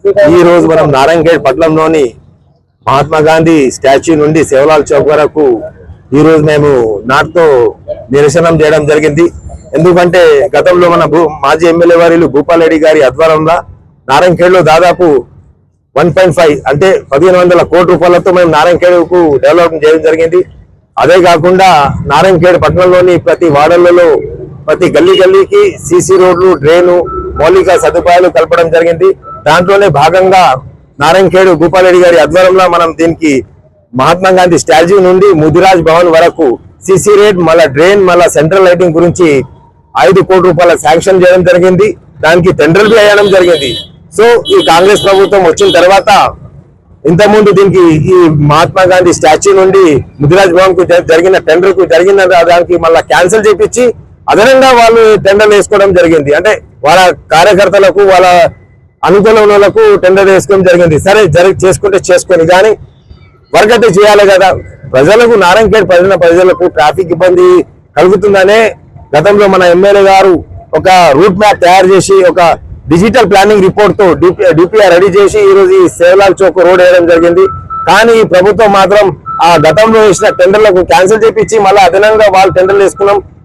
ఈ రోజు మనం నారాయణఖేడ్ పట్టణంలోని మహాత్మా గాంధీ స్టాచ్యూ నుండి సేవలాల్ చౌక్ వరకు ఈ రోజు మేము నాటుతో నిరసనం చేయడం జరిగింది. ఎందుకంటే గతంలో మన మాజీ ఎమ్మెల్యే వారిలు భూపాల్ రెడ్డి గారి ఆధ్వర్యంలో నారాయణఖేడ్ లో దాదాపు 1.5 అంటే 1500 కోట్ల రూపాయలతో మేము నారాయణఖేడ్కు డెవలప్మెంట్ చేయడం జరిగింది. అదే కాకుండా నారాయణఖేడ్ పట్టణంలోని ప్రతి వార్డులలో ప్రతి గల్లీ గల్లీకి సీసీ రోడ్లు, డ్రైను, మౌలిక సదుపాయాలు కలపడం జరిగింది. దాంట్లోనే భాగంగా నారాయణఖేడ్ భూపాల్ రెడ్డి గారి ఆధ్వర్యంలో మనం దీనికి మహాత్మా గాంధీ స్టాచ్యూ నుండి ముదిరాజ్ భవన్ వరకు సీసీ రోడ్, మళ్ళా డ్రైన్, మళ్ళా సెంట్రల్ లైటింగ్ గురించి 5 కోట్ల రూపాయల శాంక్షన్ చేయడం జరిగింది. దానికి టెండర్లు వేయడం జరిగింది. సో ఈ కాంగ్రెస్ ప్రభుత్వం వచ్చిన తర్వాత ఇంతకుముందు దీనికి ఈ మహాత్మా గాంధీ స్టాచ్యూ నుండి ముదిరాజ్ భవన్ కు జరిగిన టెండర్ కు జరిగిన దానికి మళ్ళా క్యాన్సిల్ చేపించి అదనంగా వాళ్ళు టెండర్లు వేసుకోవడం జరిగింది. అంటే వాళ్ళ కార్యకర్తలకు, వాళ్ళ అనుకూలంకు టెండర్ వేసుకోవడం జరిగింది. సరే చేసుకుంటే చేసుకొని, కానీ వర్క్ అయితే చేయాలి కదా. ప్రజలకు నారాయణఖేడ్ ప్రజలకు ట్రాఫిక్ ఇబ్బంది కలుగుతుందనే గతంలో మన ఎమ్మెల్యే గారు ఒక రూట్ మ్యాప్ తయారు చేసి ఒక డిజిటల్ ప్లానింగ్ రిపోర్ట్ తో డిపిఆర్ రెడీ చేసి ఈ రోజు ఈ సేవలాల్ చౌక్ రోడ్ వేయడం జరిగింది. కానీ ఈ ప్రభుత్వం మాత్రం ఆ గతంలో వేసిన టెండర్లకు క్యాన్సిల్ చేపించి మళ్ళీ అదనంగా వాళ్ళు టెండర్లు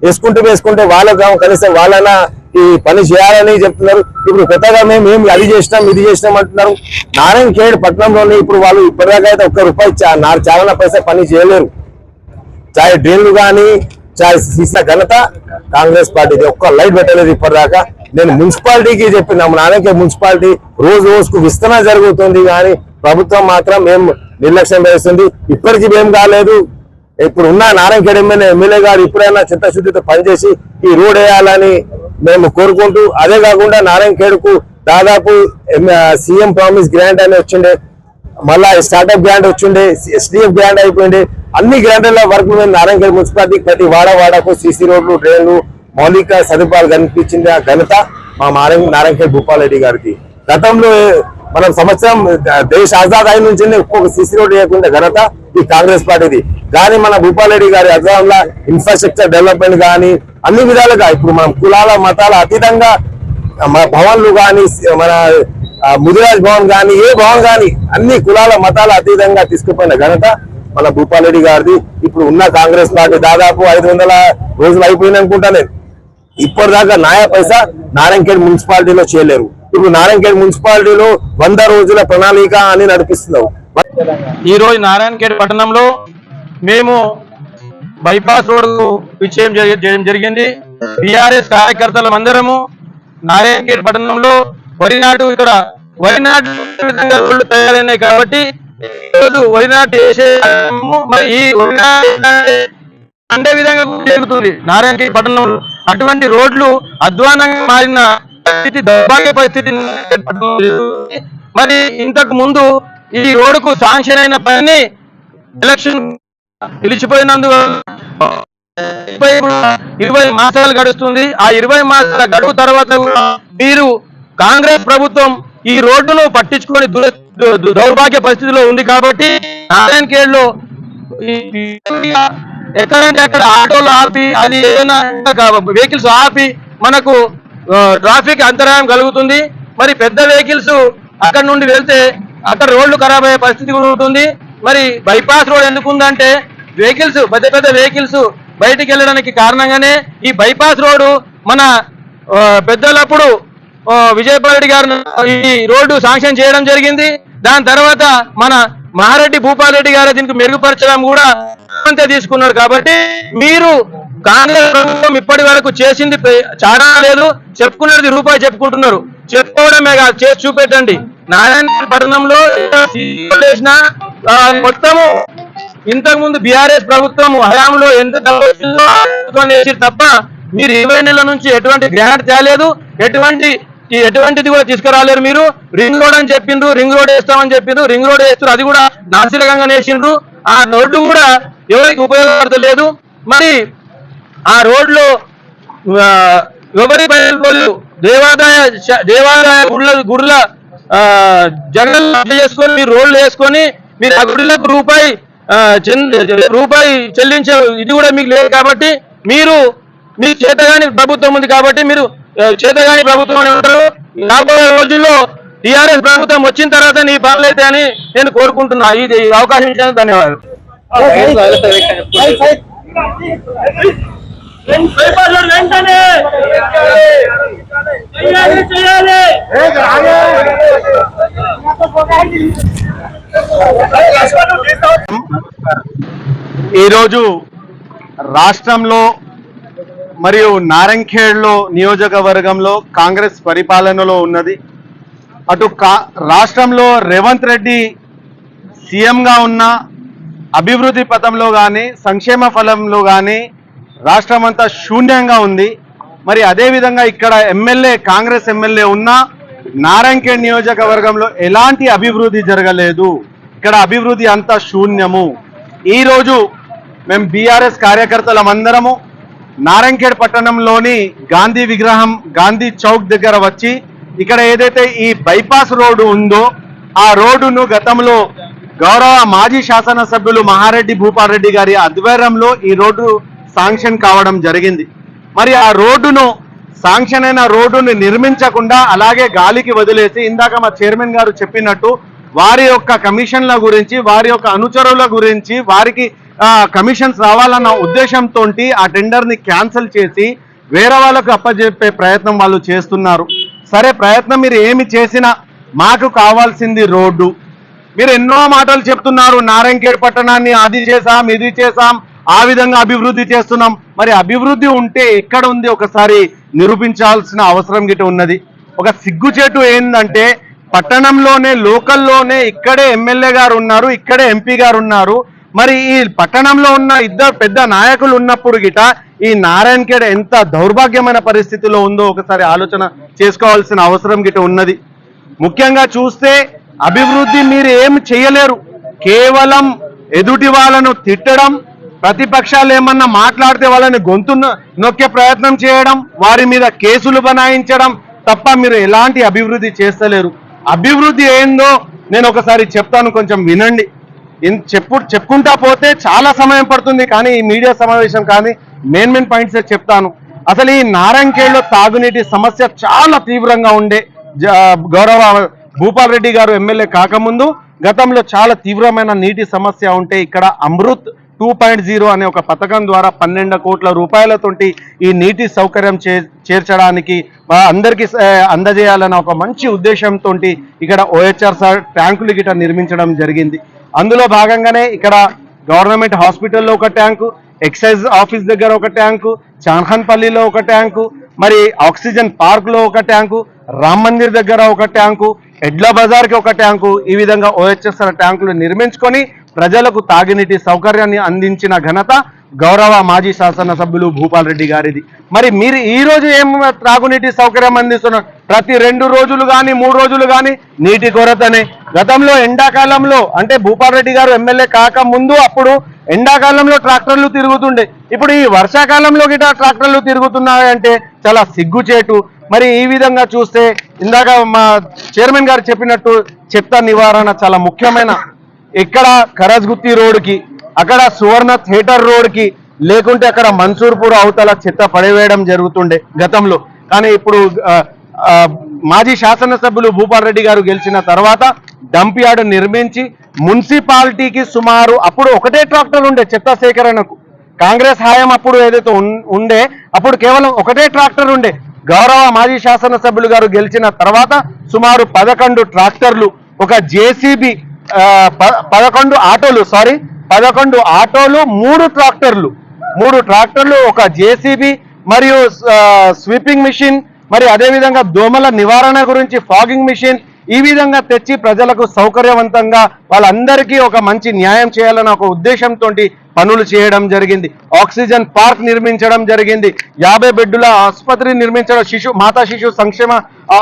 వేసుకుంటే వాళ్ళకు కనీసం వాళ్ళైనా ఈ పని చేయాలని చెప్తున్నారు. ఇప్పుడు కొత్తగా మేము అది చేసినాం, ఇది చేసినాం అంటున్నారు. నారాయణఖేడ్ పట్టణంలోనే ఇప్పుడు వాళ్ళు ఇప్పటిదాకా అయితే ₹1 చాలా పైసా పని చేయలేరు. చాయ్ డ్రైన్లు కానీ చాయ్ తీసిన ఘనత కాంగ్రెస్ పార్టీది. ఒక్క లైట్ పెట్టలేదు ఇప్పటిదాకా. నేను మున్సిపాలిటీకి చెప్పిన నారాయణఖేడ్ మున్సిపాలిటీ రోజుకు విస్తరణ జరుగుతుంది, కానీ ప్రభుత్వం మాత్రం మేము నిర్లక్ష్యం చేస్తుంది. ఇప్పటికీ ఏం కాలేదు. ఇప్పుడు ఉన్న నారాయణఖేడ్ ఎమ్మెల్యే గారు ఇప్పుడైనా చిత్తశుద్ధితో పనిచేసి ఈ రోడ్ వేయాలని మేము కోరుకుంటూ, అదే కాకుండా నారాయణఖేడ్ కు దాదాపు సీఎం ప్రామిస్ గ్రాంట్ అని వచ్చిండే, మళ్ళా స్టార్ట్అప్ గ్రాంట్ వచ్చిండే, ఎస్డిఎఫ్ గ్రాంట్ అయిపోయింది. అన్ని గ్రాంట్ల వరకు మేము నారాయణఖేడ్ మున్సిపాలిటీకి ప్రతి వాడకు సీసీ రోడ్లు, డ్రైన్లు, మౌలిక సదుపాయాలు కనిపించింది ఆ ఘనత మా నారాయణఖేడ్ భూపాల్ రెడ్డి గారికి. గతంలో మనం సంవత్సరం దేశ ఆజాద్ అయిన నుంచి ఒక్కొక్క సీసీ రోడ్ వేయకుండా ఘనత ఈ కాంగ్రెస్ పార్టీది. కానీ మన భూపాల్ రెడ్డి గారి ఆధ్వర్యంలో ఇన్ఫ్రాస్ట్రక్చర్ డెవలప్మెంట్ కానీ అన్ని విధాలుగా ఇప్పుడు మనం కులాల మతాల అతీతంగా మన భవన్లు కానీ, మన ముదిరాజ్ భవన్ కానీ, ఏ భవన్ కానీ అన్ని కులాల మతాల అతీతంగా తీసుకుపోయిన ఘనత మన భూపాల్ రెడ్డి గారిది. ఇప్పుడు ఉన్న కాంగ్రెస్ పార్టీ దాదాపు 500 రోజులు అయిపోయింది అనుకుంటా. నేను ఇప్పటిదాకా పైసా నారాయణఖేడ్ మున్సిపాలిటీలో చేయలేరు. ఇప్పుడు నారాయణఖేడ్ మున్సిపాలిటీలో 100 రోజుల ప్రణాళిక అని నడిపిస్తున్నారు. ఈ రోజు నారాయణఖేడ్ పట్టణంలో మేము బైపాస్ రోడ్ విజయం చేయడం జరిగింది. టిఆర్ఎస్ కార్యకర్తల అందరము నారాయణఖేడ్ పట్టణంలో వరి నాటు రోడ్లు తయారైనాయి కాబట్టి వరి నాటు వేసే ఈ అంటే విధంగా జరుగుతుంది నారాయణఖేడ్ పట్టణంలో. అటువంటి రోడ్లు అధ్వానంగా మారిన పరిస్థితి, దౌర్భాగ్య పరిస్థితి మరి ఇంతకు ముందు ఈ రోడ్డుకు శాంక్షన్ అయిన పని ఎలక్షన్ నిలిచిపోయినందువల్ల 20 మాసాలు గడుస్తుంది. ఆ 20 మాసాల గడువు తర్వాత మీరు కాంగ్రెస్ ప్రభుత్వం ఈ రోడ్డును పట్టించుకొని దౌర్భాగ్య పరిస్థితిలో ఉంది. కాబట్టి నారాయణఖేడ్ లో ఎక్కడంటే అక్కడ ఆటోలు ఆపి, అది ఏదైనా వెహికల్స్ ఆపి మనకు ట్రాఫిక్ అంతరాయం కలుగుతుంది. మరి పెద్ద వెహికల్స్ అక్కడ నుండి వెళ్తే అక్కడ రోడ్లు ఖరాబ్ అయ్యే పరిస్థితి కూడా ఉంటుంది. మరి బైపాస్ రోడ్ ఎందుకు ఉందంటే వెహికల్స్, పెద్ద వెహికల్స్ బయటికి వెళ్ళడానికి కారణంగానే ఈ బైపాస్ రోడ్డు మన పెద్దలప్పుడు విజయపాల్ రెడ్డి గారు ఈ రోడ్డు శాంక్షన్ చేయడం జరిగింది. దాని తర్వాత మన మహారెడ్డి భూపాల్ రెడ్డి గారు దీనికి మెరుగుపరచడం కూడా తీసుకున్నారు. కాబట్టి మీరు కాంగ్రెస్ ప్రభుత్వం ఇప్పటి వరకు చేసింది చాలా లేదు, చెప్పుకున్నది రూపాయి చెప్పుకుంటున్నారు. చెప్పుకోవడమే కాదు, చేసి చూపెట్టండి. నారాయణఖేడ్ పట్టణంలో మొత్తము ఇంతకు ముందు బీఆర్ఎస్ ప్రభుత్వం హయాంలో ఎంత తప్ప మీరు 20 నెలల నుంచి ఎటువంటి గ్రాంట్ తేలేదు, ఎటువంటిది కూడా తీసుకురాలేరు. మీరు రింగ్ రోడ్ అని చెప్పిండ్రు, రింగ్ రోడ్ వేస్తామని చెప్పిండ్రు, రింగ్ రోడ్ వేస్తారు, అది కూడా నాసిరకంగా వేసిండ్రు. ఆ రోడ్డు కూడా ఎవరికి ఉపయోగపడతలేదు. మరి ఆ రోడ్లో ఎవరి దేవాదాయ గుడుల జగన్ చేసుకొని మీరు రోడ్లు వేసుకొని మీరు ఆ గుడులకు రూపాయి చెల్లించే ఇది కూడా మీకు లేదు. కాబట్టి మీరు చేతగాని ప్రభుత్వం ఉంది కాబట్టి మీరు చేతగాని ప్రభుత్వం అని ఉంటారు. రాబోయే రోజుల్లో టీఆర్ఎస్ ప్రభుత్వం వచ్చిన తర్వాత నీ పనులు అయితే అని నేను కోరుకుంటున్నా. ఇది అవకాశం ఇచ్చినందుకు ధన్యవాదాలు. ఈరోజు రాష్ట్రంలో మరియు నారంఖేడ్లో నియోజకవర్గంలో కాంగ్రెస్ పరిపాలనలో ఉన్నది. అటు రాష్ట్రంలో రేవంత్ రెడ్డి సీఎంగా ఉన్న అభివృద్ధి పథంలో కానీ సంక్షేమ ఫలంలో కానీ రాష్ట్రం అంతా శూన్యంగా ఉంది. మరి అదేవిధంగా ఇక్కడ కాంగ్రెస్ ఎమ్మెల్యే ఉన్న నారంఖేడ్ నియోజకవర్గంలో ఎలాంటి అభివృద్ధి జరగలేదు. ఇక్కడ అభివృద్ధి అంతా శూన్యము. ఈరోజు మేము బీఆర్ఎస్ కార్యకర్తలమందరము నారంఖేడ్ పట్టణంలోని గాంధీ విగ్రహం గాంధీ చౌక్ దగ్గర వచ్చి ఇక్కడ ఏదైతే ఈ బైపాస్ రోడ్డు ఉందో ఆ రోడ్డును గతంలో గౌరవ మాజీ శాసనసభ్యులు మహారెడ్డి భూపాల్ రెడ్డి గారి ఆధ్వర్యంలో ఈ రోడ్డు శాంక్షన్ కావడం జరిగింది. మరి ఆ రోడ్డును శాంక్షన్ అయిన రోడ్డును నిర్మించకుండా అలాగే గాలికి వదిలేసి ఇందాక మా చైర్మన్ గారు చెప్పినట్టు వారి యొక్క కమిషన్ల గురించి వారి యొక్క అనుచరుల గురించి వారికి కమిషన్స్ రావాలన్న ఉద్దేశంతో ఆ టెండర్ని క్యాన్సిల్ చేసి వేరే వాళ్ళకు అప్పచెప్పే ప్రయత్నం వాళ్ళు చేస్తున్నారు. సరే, ప్రయత్నం మీరు ఏమి చేసినా మాకు కావాల్సింది రోడ్డు. మీరు ఎన్నో మాటలు చెప్తున్నారు, నారంఖేడ్ పట్టణాన్ని అది చేసాం ఇది చేసాం ఆ విధంగా అభివృద్ధి చేస్తున్నాం. మరి అభివృద్ధి ఉంటే ఎక్కడ ఉంది ఒకసారి నిరూపించాల్సిన అవసరం గిట్ట ఉన్నది. ఒక సిగ్గుచేటు ఏంటంటే పట్టణంలోనే లోకల్లోనే ఇక్కడే ఎమ్మెల్యే గారు ఉన్నారు, ఇక్కడే ఎంపీ గారు ఉన్నారు. మరి ఈ పట్టణంలో ఉన్న ఇద్దరు పెద్ద నాయకులు ఉన్నప్పుడు గిట ఈ నారాయణఖేడ్ ఎంత దౌర్భాగ్యమైన పరిస్థితిలో ఉందో ఒకసారి ఆలోచన చేసుకోవాల్సిన అవసరం గిట ఉన్నది. ముఖ్యంగా చూస్తే అభివృద్ధి మీరు ఏమి చేయలేరు. కేవలం ఎదుటి వాళ్ళను తిట్టడం, ప్రతిపక్షాలు ఏమన్నా మాట్లాడితే వాళ్ళని గొంతు నొక్కే ప్రయత్నం చేయడం, వారి మీద కేసులు బనాయించడం తప్ప మీరు ఎలాంటి అభివృద్ధి చేస్తలేరు. అభివృద్ధి ఏందో నేను ఒకసారి చెప్తాను, కొంచెం వినండి. చెప్పుకుంటా పోతే చాలా సమయం పడుతుంది, కానీ ఈ మీడియా సమావేశం కానీ మెయిన్ పాయింట్స్ చెప్తాను. అసలు ఈ నారాయణఖేడ్లో తాగునీటి సమస్య చాలా తీవ్రంగా ఉండే. గౌరవ భూపాల్ రెడ్డి గారు ఎమ్మెల్యే కాకముందు గతంలో చాలా తీవ్రమైన నీటి సమస్య ఉంటే ఇక్కడ అమృత్ 2.0 అనే ఒక పథకం ద్వారా 12 కోట్ల రూపాయలతోటి ఈ నీటి సౌకర్యం చేర్చడానికి అందరికీ అందజేయాలన్న ఒక మంచి ఉద్దేశంతో ఇక్కడ OHR ట్యాంకులు గిట నిర్మించడం జరిగింది. అందులో భాగంగానే ఇక్కడ గవర్నమెంట్ హాస్పిటల్లో ఒక ట్యాంకు, ఎక్సైజ్ ఆఫీస్ దగ్గర ఒక ట్యాంకు, చాన్ఖాన్పల్లిలో ఒక ట్యాంకు, మరి ఆక్సిజన్ పార్క్లో ఒక ట్యాంకు, రామ్ మందిర్ దగ్గర ఒక ట్యాంకు, ఎడ్ల బజార్కి ఒక ట్యాంకు, ఈ విధంగా OHR ట్యాంకులు నిర్మించుకొని ప్రజలకు తాగునీటి సౌకర్యాన్ని అందించిన ఘనత గౌరవ మాజీ శాసనసభ్యులు భూపాల్ రెడ్డి గారిది. మరి మీరు ఈ రోజు ఏం త్రాగునీటి సౌకర్యం అందిస్తున్నారు? ప్రతి 2 రోజులు కానీ 3 రోజులు కానీ నీటి కొరతనే. గతంలో ఎండాకాలంలో అంటే భూపాల్ రెడ్డి గారు ఎమ్మెల్యే కాక ముందు అప్పుడు ఎండాకాలంలో ట్రాక్టర్లు తిరుగుతుండే, ఇప్పుడు ఈ వర్షాకాలంలో గిట ట్రాక్టర్లు తిరుగుతున్నాయంటే చాలా సిగ్గుచేటు. మరి ఈ విధంగా చూస్తే ఇందాక మా చైర్మన్ గారు చెప్పినట్టు చెత్త నివారణ చాలా ముఖ్యమైన. ఇక్కడ కరజ్గుత్తి రోడ్డుకి, అక్కడ సువర్ణ థియేటర్ రోడ్డుకి, లేకుంటే అక్కడ మన్సూర్పూర్ అవతల చెత్త పడివేయడం జరుగుతుండే గతంలో. కానీ ఇప్పుడు మాజీ శాసనసభ్యులు భూపాల్ రెడ్డి గారు గెలిచిన తర్వాత డంప్ యార్డ్ నిర్మించి మున్సిపాలిటీకి సుమారు అప్పుడు ఒకటే ట్రాక్టర్ ఉండే చెత్త సేకరణకు. కాంగ్రెస్ హయాం అప్పుడు ఏదైతే ఉండే అప్పుడు కేవలం ఒకటే ట్రాక్టర్ ఉండే. గౌరవ మాజీ శాసనసభ్యులు గారు గెలిచిన తర్వాత సుమారు 11 ట్రాక్టర్లు, ఒక JCB 11 ఆటోలు, 3 ట్రాక్టర్లు, ఒక JCB మరియు స్వీపింగ్ మిషన్, మరి అదేవిధంగా దోమల నివారణ గురించి ఫాగింగ్ మిషన్, ఈ విధంగా తెచ్చి ప్రజలకు సౌకర్యవంతంగా వాళ్ళందరికీ ఒక మంచి న్యాయం చేయాలన్న ఒక ఉద్దేశంతో పనులు చేయడం జరిగింది. ఆక్సిజన్ పార్క్ నిర్మించడం జరిగింది, 50 బెడ్డుల ఆసుపత్రి నిర్మించడం, మాతా శిశు సంక్షేమ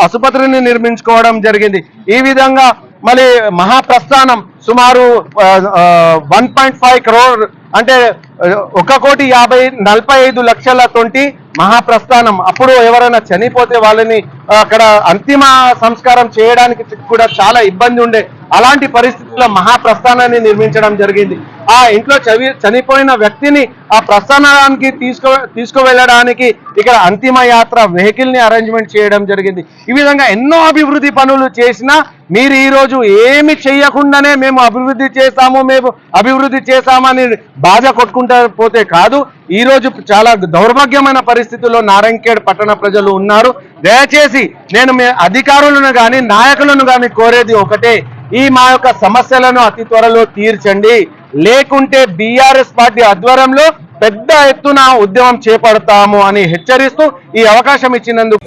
ఆసుపత్రిని నిర్మించుకోవడం జరిగింది. ఈ విధంగా మళ్ళీ మహాప్రస్థానం సుమారు 1.5 crore అంటే 1,50,45,00,000 మహాప్రస్థానం. అప్పుడు ఎవరైనా చనిపోతే వాళ్ళని అక్కడ అంతిమ సంస్కారం చేయడానికి కూడా చాలా ఇబ్బంది ఉండే. అలాంటి పరిస్థితుల్లో మహాప్రస్థానాన్ని నిర్మించడం జరిగింది. ఆ ఇంట్లో చనిపోయిన వ్యక్తిని ఆ ప్రస్థానానికి తీసుకువెళ్ళడానికి ఇక్కడ అంతిమ యాత్ర వెహికల్ ని అరేంజ్మెంట్ చేయడం జరిగింది. ఈ విధంగా ఎన్నో అభివృద్ధి పనులు చేసినా మీరు ఈ రోజు ఏమి చేయకుండానే మేము అభివృద్ధి చేశామని బాధ కొట్టుకుంటా పోతే కాదు. ఈ రోజు చాలా దౌర్భాగ్యమైన పరిస్థితుల్లో నారాయణఖేడ్ పట్టణ ప్రజలు ఉన్నారు. దయచేసి నేను మీ అధికారులను కానీ నాయకులను కానీ కోరేది ఒకటే, ఈ మా యొక్క సమస్యలను అతి త్వరలో తీర్చండి, లేకుంటే బీఆర్ఎస్ పార్టీ ఆధ్వర్యంలో పెద్ద ఎత్తున ఉద్యమం చేపడతాము అని హెచ్చరిస్తూ ఈ అవకాశం ఇచ్చినందుకు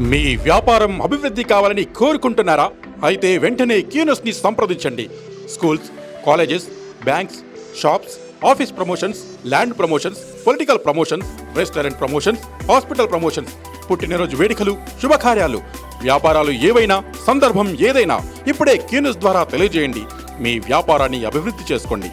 మీ వ్యాపారం అభివృద్ధి కావాలని కోరుకుంటున్నారా? అయితే వెంటనే క్యూనస్ ని సంప్రదించండి. Schools, colleges, banks, shops, office promotions, land promotions, political promotions, restaurant promotions, hospital promotions, పుట్టినరోజు వేడుకలు, శుభకార్యాలు, వ్యాపారాలు ఏవైనా, సందర్భం ఏదైనా ఇప్పుడే క్యూనస్ ద్వారా తెలియజేయండి. మీ వ్యాపారాన్ని అభివృద్ధి చేసుకోండి.